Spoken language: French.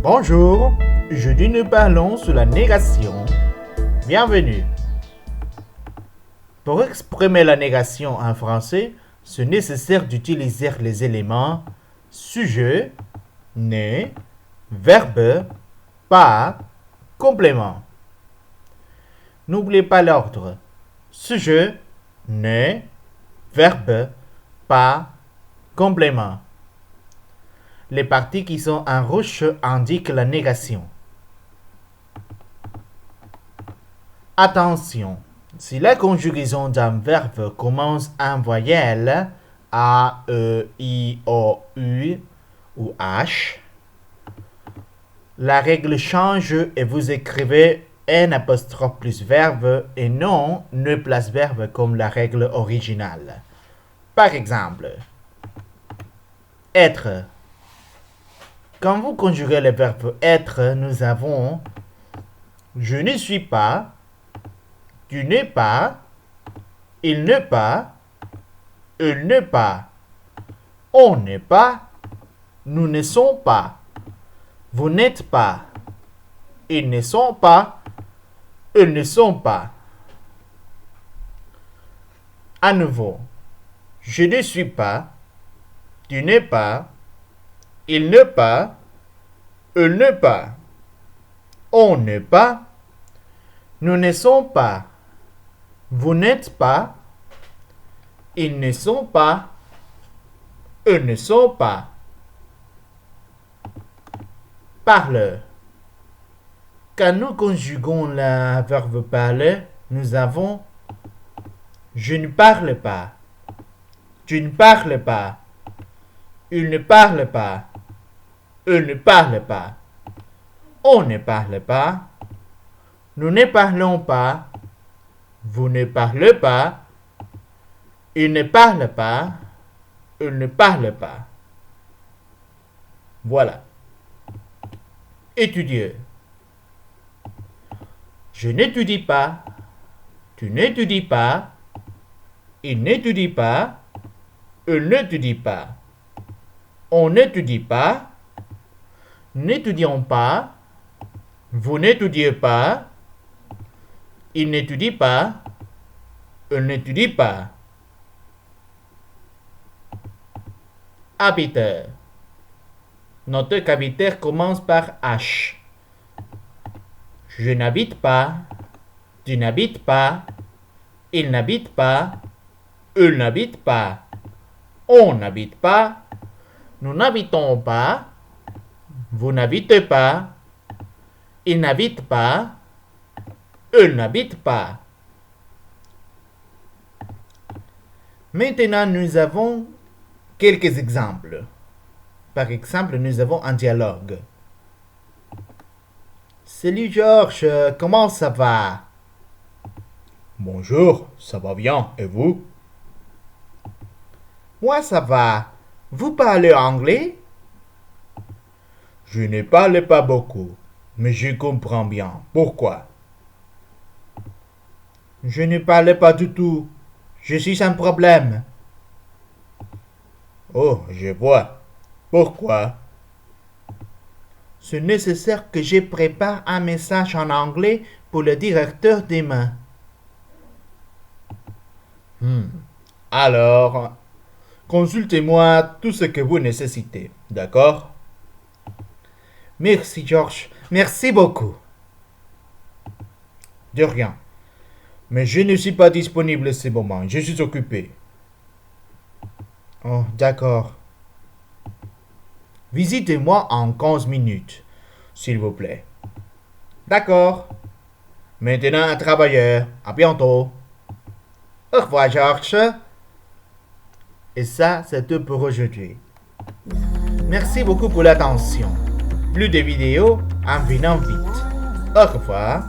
Bonjour, aujourd'hui nous parlons sur la négation. Bienvenue. Pour exprimer la négation en français, c'est nécessaire d'utiliser les éléments sujet, né, verbe, pas, complément. N'oubliez pas l'ordre. Sujet, né, verbe, pas, complément. Les parties qui sont en rouge indiquent la négation. Attention, si la conjugaison d'un verbe commence en voyelle A, E, I, O, U ou H, la règle change et vous écrivez N apostrophe plus verbe et non ne place verbe comme la règle originale. Par exemple, être. Quand vous conjuguez le verbe être, nous avons je ne suis pas, tu n'es pas, il n'est pas, elle n'est pas, on n'est pas, nous ne sommes pas, vous n'êtes pas, ils ne sont pas, eux ne sont pas. À nouveau, je ne suis pas, tu n'es pas, il n'est pas, elle n'est pas, on n'est pas, nous ne sommes pas, vous n'êtes pas, ils ne sont pas, eux ne sont pas. Parle. Quand nous conjuguons le verbe parler, nous avons je ne parle pas, tu ne parles pas, il ne parle pas, eux ne parlent pas, on ne parle pas, nous ne parlons pas, vous ne parlez pas, il ne parle pas, eux ne parlent pas. Voilà. Étudier. Je n'étudie pas, tu n'étudies pas, il n'étudie pas, eux n'étudient pas, on n'étudie pas, n'étudions pas, vous n'étudiez pas, il n'étudie pas, eux n'étudient pas. Habiteur. Notre habiteur commence par H. Je n'habite pas, tu n'habites pas, il n'habite pas, eux n'habitent pas, on n'habite pas, nous n'habitons pas, vous n'habitez pas, ils n'habitent pas, eux n'habitent pas. Maintenant, nous avons quelques exemples. Par exemple, nous avons un dialogue. Salut Georges, comment ça va? Bonjour, ça va bien, et vous? Moi, ça va. Vous parlez anglais? Je ne parle pas beaucoup, mais je comprends bien. Pourquoi? Je ne parle pas du tout. Je suis un problème. Oh, je vois. Pourquoi? C'est nécessaire que je prépare un message en anglais pour le directeur demain. Alors, consultez-moi tout ce que vous nécessitez, d'accord? Merci Georges, merci beaucoup. De rien. Mais je ne suis pas disponible à ce moment, je suis occupé. Oh, d'accord. Visitez-moi en 15 minutes, s'il vous plaît. D'accord. Maintenant, un travailleur. À bientôt. Au revoir, Georges. Et ça, c'est tout pour aujourd'hui. Merci beaucoup pour l'attention. Plus de vidéos en venant vite. Au revoir.